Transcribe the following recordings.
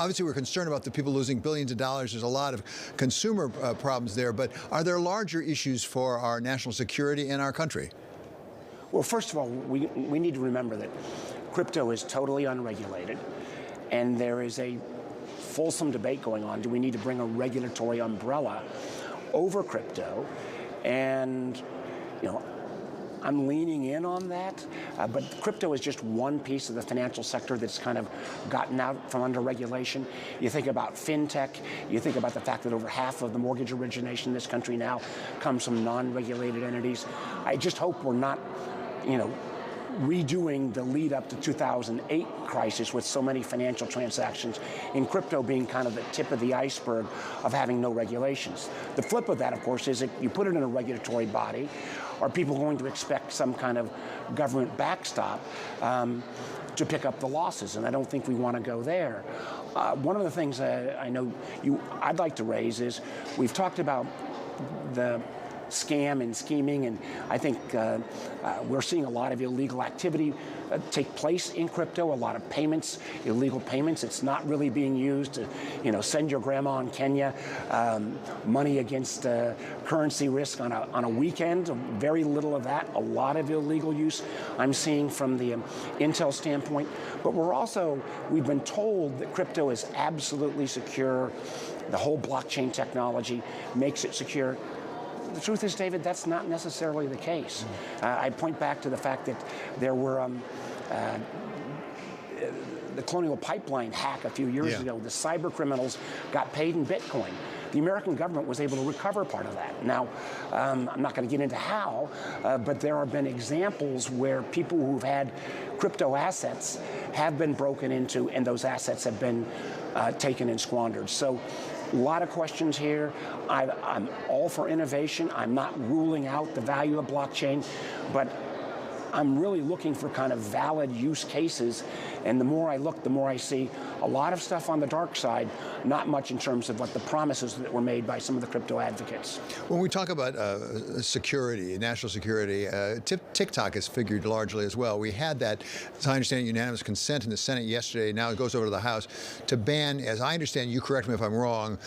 obviously we're concerned about the people losing billions of dollars. There's a lot of consumer problems there, but are there larger issues for our national security in our country? Well, first of all, we need to remember that crypto is totally unregulated, and there is a fulsome debate going on. Do we need to bring a regulatory umbrella over crypto? And, you know, I'm leaning in on that, but crypto is just one piece of the financial sector that's kind of gotten out from under regulation. You think about fintech, you think about the fact that over half of the mortgage origination in this country now comes from non-regulated entities. I just hope we're not, you know, redoing the lead up to 2008 crisis with so many financial transactions, in crypto being kind of the tip of the iceberg of having no regulations. The flip of that, of course, is if you put it in a regulatory body, are people going to expect some kind of government backstop to pick up the losses? And I don't think we want to go there. One of the things I know I'd like to raise is we've talked about the scam and scheming, and I think we're seeing a lot of illegal activity take place in crypto, a lot of payments, illegal payments. It's not really being used to, you know, send your grandma in Kenya money against currency risk on a weekend. Very little of that, a lot of illegal use I'm seeing from the Intel standpoint. But we've been told that crypto is absolutely secure. The whole blockchain technology makes it secure. The truth is, David, that's not necessarily the case. I point back to the fact that there were the Colonial Pipeline hack a few years ago. The cyber criminals got paid in Bitcoin. The American government was able to recover part of that. Now, I'm not going to get into how, but there have been examples where people who've had crypto assets have been broken into, and those assets have been taken and squandered. So, a lot of questions here. I'm all for innovation. I'm not ruling out the value of blockchain, but I'm really looking for kind of valid use cases. And the more I look, the more I see a lot of stuff on the dark side, not much in terms of what the promises that were made by some of the crypto advocates. When we talk about security, national security, TikTok has figured largely as well. We had that, as I understand, unanimous consent in the Senate yesterday. Now it goes over to the House to ban, as I understand, you correct me if I'm wrong,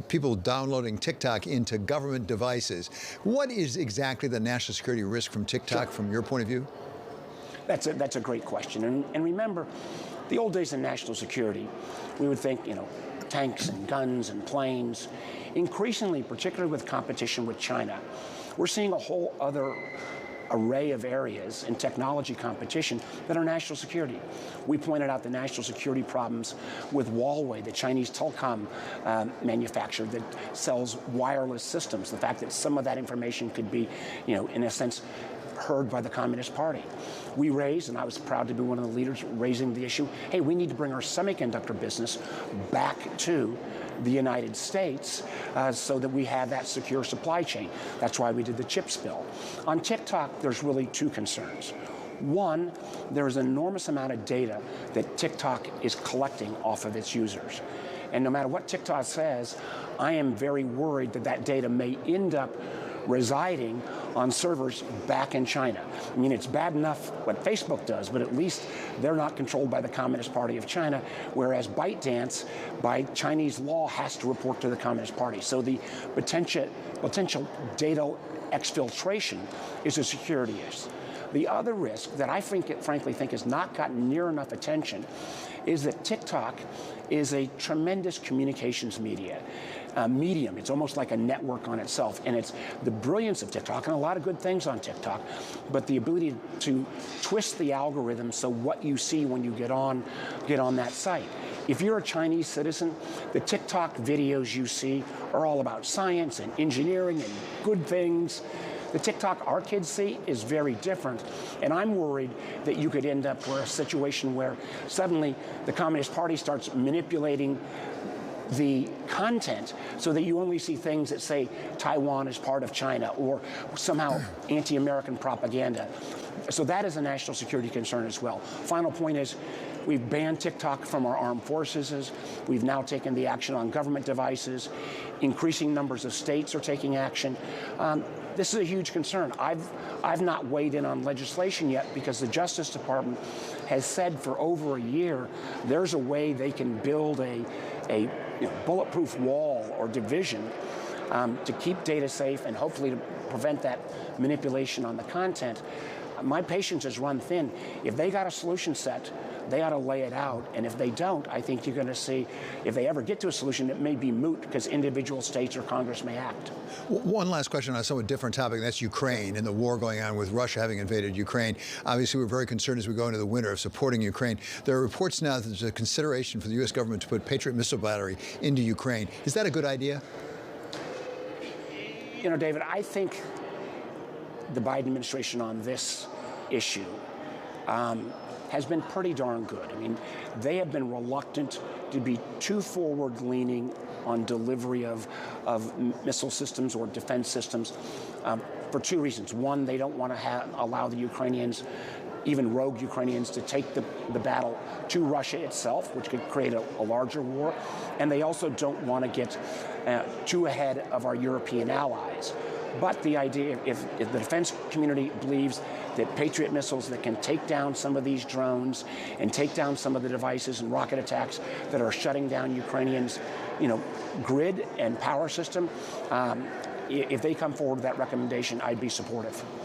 people downloading TikTok into government devices. What is exactly the national security risk from TikTok from your point of view? That's a great question. And remember, the old days in national security, we would think, you know, tanks and guns and planes. Increasingly, particularly with competition with China, we're seeing a whole other array of areas in technology competition that are national security. We pointed out the national security problems with Huawei, the Chinese telecom manufacturer that sells wireless systems. The fact that some of that information could be, you know, in a sense, heard by the Communist Party. We raised, and I was proud to be one of the leaders raising the issue, hey, we need to bring our semiconductor business back to the United States so that we have that secure supply chain. That's why we did the CHIPS bill. On TikTok, there's really two concerns. One, there is an enormous amount of data that TikTok is collecting off of its users. And no matter what TikTok says, I am very worried that that data may end up residing on servers back in China. I mean, it's bad enough what Facebook does, but at least they're not controlled by the Communist Party of China, whereas ByteDance, by Chinese law, has to report to the Communist Party. So the potential data exfiltration is a security issue. The other risk that I frankly think has not gotten near enough attention is that TikTok is a tremendous communications medium. It's almost like a network on itself, and it's the brilliance of TikTok, and a lot of good things on TikTok, but the ability to twist the algorithm so what you see when you get on that site. If you're a Chinese citizen, the TikTok videos you see are all about science and engineering and good things. The TikTok our kids see is very different, and I'm worried that you could end up with a situation where suddenly the Communist Party starts manipulating the content so that you only see things that say Taiwan is part of China or somehow anti-American propaganda. So that is a national security concern as well. Final point is, we've banned TikTok from our armed forces. We've now taken the action on government devices. Increasing numbers of states are taking action. This is a huge concern. I've not weighed in on legislation yet because the Justice Department has said for over a year there's a way they can build a bulletproof wall or division to keep data safe and hopefully to prevent that manipulation on the content. My patience is run thin. If they got a solution set, they ought to lay it out. And if they don't, I think you're going to see, if they ever get to a solution, it may be moot because individual states or Congress may act. One last question on a somewhat different topic, and that's Ukraine and the war going on with Russia having invaded Ukraine. Obviously, we're very concerned as we go into the winter of supporting Ukraine. There are reports now that there's a consideration for the U.S. government to put Patriot missile battery into Ukraine. Is that a good idea? You know, David, I think the Biden administration on this issue has been pretty darn good. I mean, they have been reluctant to be too forward-leaning on delivery of missile systems or defense systems for two reasons. One, they don't want to allow the Ukrainians, even rogue Ukrainians, to take the battle to Russia itself, which could create a larger war. And they also don't want to get too ahead of our European allies. But the idea, if the defense community believes that Patriot missiles that can take down some of these drones and take down some of the devices and rocket attacks that are shutting down Ukrainians' grid and power system, if they come forward with that recommendation, I'd be supportive.